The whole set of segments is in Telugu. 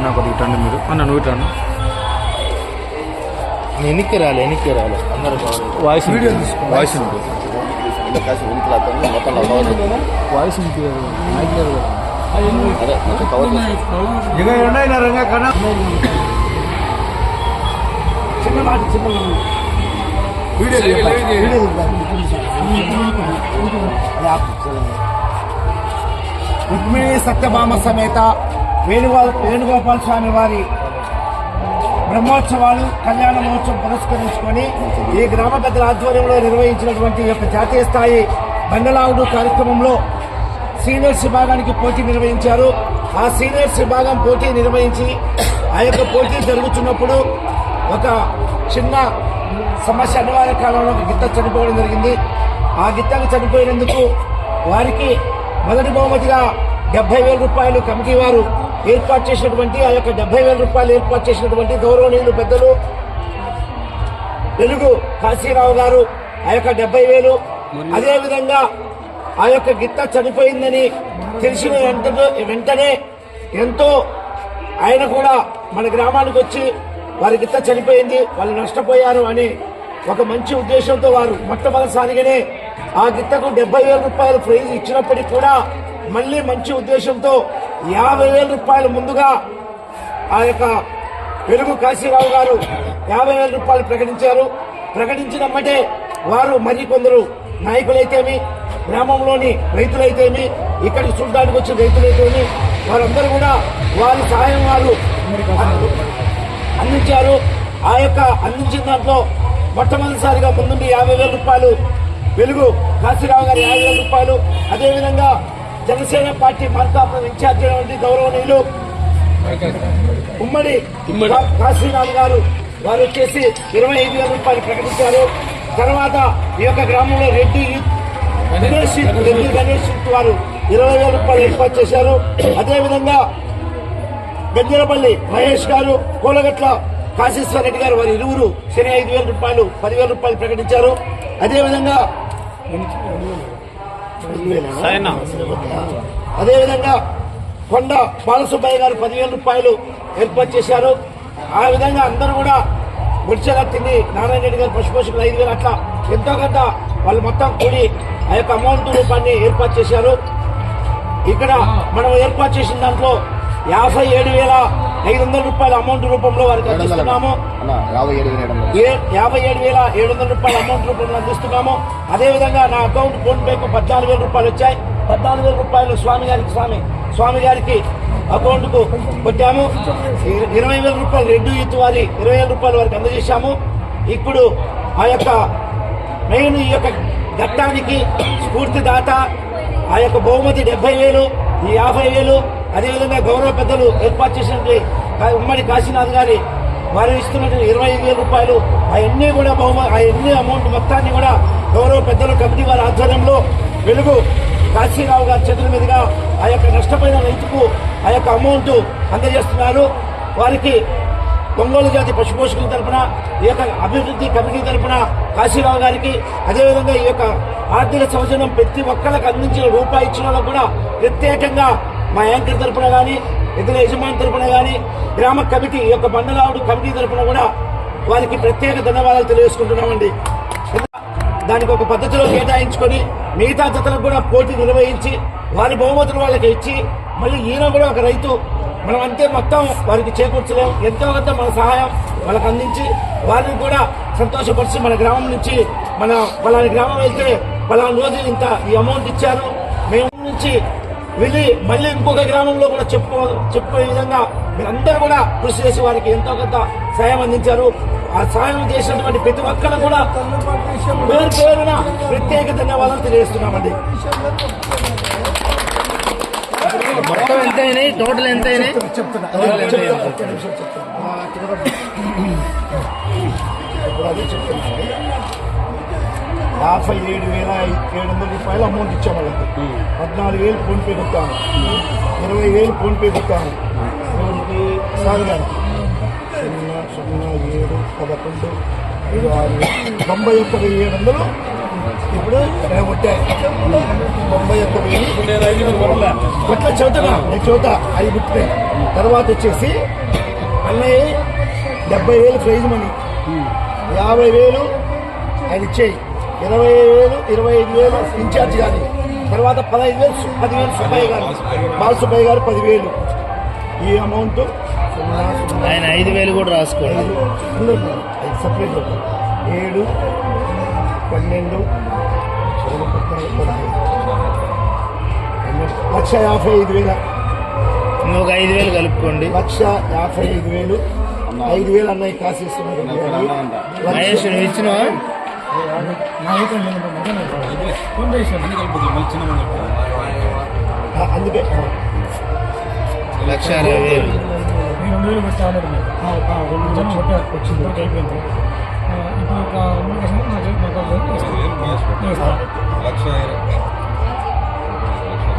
నాకు ఒకటి ఇటండి మీరు నువ్వు ఇటాను ఎన్నికే రాలే అందరూ వాయిస్ వీడియో వాయిస్ ఉంటుంది వాయిస్ ఉంటుంది రుక్మిణి సత్యభామ సమేత వేణుగోపాల స్వామి వారి బ్రహ్మోత్సవాలు కళ్యాణ మహోత్సవం పురస్కరించుకొని ఈ గ్రామ పెద్దల ఆధ్వర్యంలో నిర్వహించినటువంటి యొక్క జాతీయ స్థాయి బండలావుడు కార్యక్రమంలో సీనియర్స్ విభాగానికి పోటీ నిర్వహించారు. ఆ సీనియర్స్ విభాగం పోటీ నిర్వహించి ఆ యొక్క పోటీ జరుగుతున్నప్పుడు ఒక చిన్న సమస్య అనివార్య కాలంలో ఒక గిత్త చనిపోవడం జరిగింది. ఆ గిత్తకు చనిపోయినందుకు వారికి మొదటి బహుమతిగా 70,000 రూపాయలు కమిటీ వారు ఏర్పాటు చేసినటువంటి ఆ యొక్క 70,000 రూపాయలు ఏర్పాటు చేసినటువంటి గౌరవనీయులు పెద్దలు వెలుగు కాశీరావు గారు ఆ యొక్క 70,000. అదేవిధంగా ఆ యొక్క గిత్త చనిపోయిందని తెలిసిన వెంటనే ఎంతో ఆయన కూడా మన గ్రామానికి వచ్చి వారి గిత్త చనిపోయింది, వాళ్ళు నష్టపోయారు అని ఒక మంచి ఉద్దేశంతో వారు మొట్టమొదటిసారిగానే ఆ గిత్తకు 70,000 రూపాయలు ప్రైజ్ ఇచ్చినప్పటికీ కూడా మళ్ళీ మంచి ఉద్దేశంతో 50,000 రూపాయలు ముందుగా ఆ యొక్క వెలుగు కాశీరావు గారు 50,000 రూపాయలు ప్రకటించారు. ప్రకటించినమ్మటే వారు మరికొందరు నాయకులైతేమి, గ్రామంలోని రైతులైతేమి, ఇక్కడికి చూడడానికి వచ్చిన రైతులైతేమి వారందరూ కూడా వారి సహాయం వారు అందించారు. ఆ యొక్క అందించిన దాంట్లో మొట్టమొదటిసారిగా ముందుండి 50,000 రూపాయలు వెలుగు కాశీరావు గారి 50,000 రూపాయలు. అదేవిధంగా జనసేన పార్టీ మార్కాపురం ఇన్ఛార్జి అయినటువంటి గౌరవనీయులు ఉమ్మడి కాశీనాథ్ గారు వారు వచ్చేసి 25,000 రూపాయలు ప్రకటించారు. తర్వాత ఈ యొక్క గ్రామంలో రెడ్డి గణేష్ వారు 20,000 రూపాయలు ఏర్పాటు చేశారు. అదేవిధంగా గంజరపల్లి మహేష్ గారు, కోలగట్ల కాశీశ్వర రెడ్డి గారు వారి ఇరువురు శని 5,000 రూపాయలు 10,000 రూపాయలు ప్రకటించారు. అదేవిధంగా కొండ బాలసుబ్బయ్య గారు 10,000 రూపాయలు ఏర్పాటు చేశారు. ఆ విధంగా అందరూ కూడా ముడిచెల తిండి నారాయణ రెడ్డి గారు పశుపోషకులు 5,000 అట్లా ఎంతో కొంత వాళ్ళు మొత్తం కూడి ఆ యొక్క అమౌంట్ రూపాన్ని ఏర్పాటు చేశారు. ఇక్కడ మనం ఏర్పాటు చేసిన దాంట్లో 57,500 రూపాయల అమౌంట్ రూపంలో వారికి అందిస్తున్నాము. 57,700 రూపాయల అమౌంట్ రూపంలో అందిస్తున్నాము. అదేవిధంగా నా అకౌంట్ ఫోన్ పేకు 14,000 రూపాయలు వచ్చాయి. 14,000 రూపాయలు స్వామి గారికి అకౌంట్ కు కొట్టాము. 20,000 రూపాయలు రెడ్డి యూత్ వారి 20,000 రూపాయలు వారికి అందజేశాము. ఇప్పుడు ఆ యొక్క మెయిన్ ఈ యొక్క ఘట్టానికి స్ఫూర్తిదాత ఆ యొక్క బహుమతి 70,000, ఈ 50,000, అదేవిధంగా గౌరవ పెద్దలు ఏర్పాటు చేసినటువంటి ఉమ్మడి కాశీనాథ్ గారి వారు ఇస్తున్నటువంటి 25,000 రూపాయలు అవన్నీ కూడా అవన్నీ అమౌంట్ మొత్తాన్ని కూడా గౌరవ పెద్దలు కమిటీ వారి ఆధ్వర్యంలో వెలుగు కాశీరావు గారి చేతుల మీదుగా ఆ యొక్క నష్టపోయిన రైతుకు ఆ యొక్క అమౌంట్ అందజేస్తున్నారు. వారికి ఒంగోలు జాతి పశుపోషకుల తరఫున ఈ యొక్క అభివృద్ధి కమిటీ తరఫున కాశీరావు గారికి, అదేవిధంగా ఈ యొక్క ఆర్థిక సౌజన్యం ప్రతి ఒక్కరికి అందించిన రూపాయి ఇచ్చిన వాళ్ళకు కూడా ప్రత్యేకంగా మా యాంకర్ తరఫున కానీ, ఇతర యజమాని తరఫున కానీ, గ్రామ కమిటీ ఈ యొక్క బండలావుడు కమిటీ తరఫున కూడా వారికి ప్రత్యేక ధన్యవాదాలు తెలియజేసుకుంటున్నామండి. దానికి ఒక పద్ధతిలో కేటాయించుకొని మిగతా జతలకు కూడా పోటీ నిర్వహించి వారి బహుమతులు వాళ్ళకి ఇచ్చి మళ్ళీ ఈయన కూడా ఒక రైతు మనం అంతే మొత్తం వారికి చేకూర్చలేము. ఎంతో కొంత మన సహాయం వాళ్ళకి అందించి వారిని కూడా సంతోషపరిచి మన గ్రామం నుంచి మన పలాని గ్రామం వెళ్తే పలానా రోజు ఇంత ఈ అమౌంట్ ఇచ్చారు మేము నుంచి వెళ్ళి మళ్ళీ ఇంకొక గ్రామంలో కూడా చెప్పుకునే విధంగా మీరందరూ కూడా కృషి చేసి వారికి ఎంతో కొంత సాయం అందించారు. ఆ సాయం చేసినటువంటి ప్రతి ఒక్కరు కూడా పేరు పేరున ప్రత్యేక ధన్యవాదాలు తెలియజేస్తున్నామండి. మొత్తం ఎంత అయినాయి, టోటల్ ఎంత అయినాయి చెప్తున్నా. 57,700 రూపాయలు అమౌంట్ ఇచ్చాం వాళ్ళకి. 14,000 ఫోన్పే కొట్టాము, 20,000 ఫోన్పే కొట్టాము. ఎవరికి సార్ గారికి 00711 91,700 ఇప్పుడు కొట్టాయి 91,000 కొట్ల చదువుతున్నా నేను చదువుతా అవి పుట్టినాయి. తర్వాత వచ్చేసి అన్నయ్య 70,000 ప్రైజ్ మనీ, 50,000 ఆయన ఇచ్చేయి, 20,000 25,000 ఇన్ఛార్జ్ కానీ, తర్వాత 15,000 సుబ్బయ్య గారు, బాల సుబ్బయ్య గారు 10,000. ఈ అమౌంట్ ఆయన 5,000 కూడా రాసుకోండి. 7, 12, 1,55,000. ఇంకొక 5,000 కలుపుకోండి. 1,55,000. 5,000 అన్నయ్య కాసేస్తున్నారు. మహేష్ నువ్వు ఇచ్చినవా? అందుకే 1,60,000.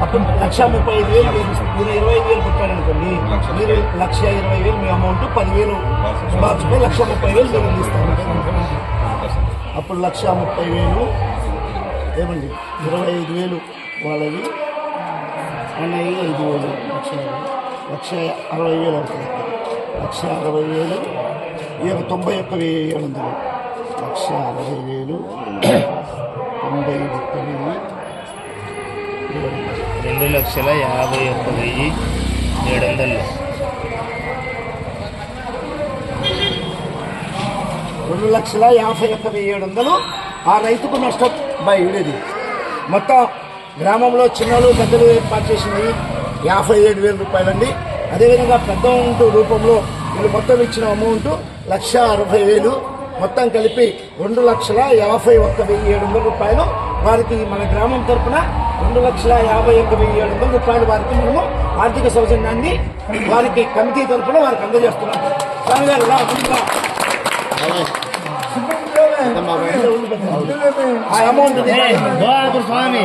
అప్పుడు 1,35,000 మీరు 25,000 పుట్టారనుకోండి, మీరు 1,20,000 మీ అమౌంట్ 10,000 మార్చుకొని 1,30,000 మీరు అందిస్తారు. అప్పుడు 1,30,000 ఏమండి 25,000 వాళ్ళది, అన్నయ్య 5,000, 1,60,000 అవుతుంది. 1,60,000 ఇక 91,700, 1,60,000 91,700. 2,51,700. 2,51,700 ఆ రైతుకు నష్టం ఉండేది. మొత్తం గ్రామంలో చిన్నలు పెద్దలు ఏర్పాటు చేసినవి 57,000 రూపాయలండి. అదేవిధంగా పెద్ద అమౌంట్ రూపంలో వీళ్ళు మొత్తం ఇచ్చిన అమౌంట్ 1,60,000, మొత్తం కలిపి 2,51,700 రూపాయలు వారికి మన గ్రామం తరఫున 2,51,700 రూపాయలు వారికి మనము ఆర్థిక సౌజన్యాన్ని వారికి కమిటీ తరఫున వారికి అందజేస్తున్నాం. స్వామి గారు ఆ అమౌంట్ స్వామి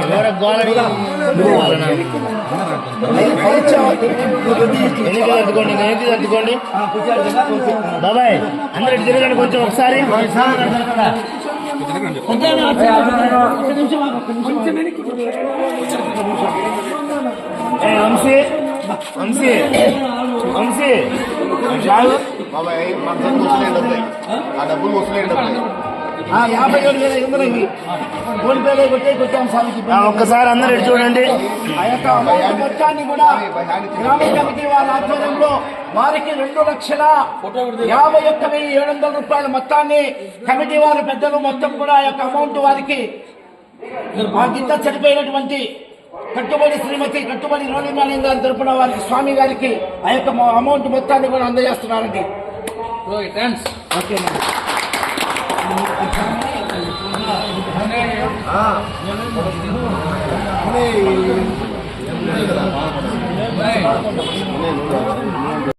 తట్టుకోండి బాబాయ్, అందరూ తిరగండి కొంచెం ఒకసారి. వంశీ వంశీ వంశీ బాబాయ్ మన వసూలేండి, ఆ డబ్బులు వసూలేండి. 57,500 ఫోన్ పేలో కొట్టాం స్వామికి. ఒక్కసారి అందరూ ఇటు చూడండి. ఆ యొక్క అమౌంట్ మొత్తాన్ని కూడా గ్రామ కమిటీ వాళ్ళ ఆధ్వర్యంలో వారికి 2,51,700 రూపాయల మొత్తాన్ని కమిటీ వారి పెద్దలు మొత్తం కూడా ఆ యొక్క అమౌంట్ వారికి ఆ కింద చనిపోయినటువంటి కట్టుబడి శ్రీమతి కట్టుబడి రోణిమాలిం గారి తరపున వారికి స్వామి గారికి ఆ యొక్క అమౌంట్ మొత్తాన్ని కూడా అందజేస్తున్నారండి. Okay madam.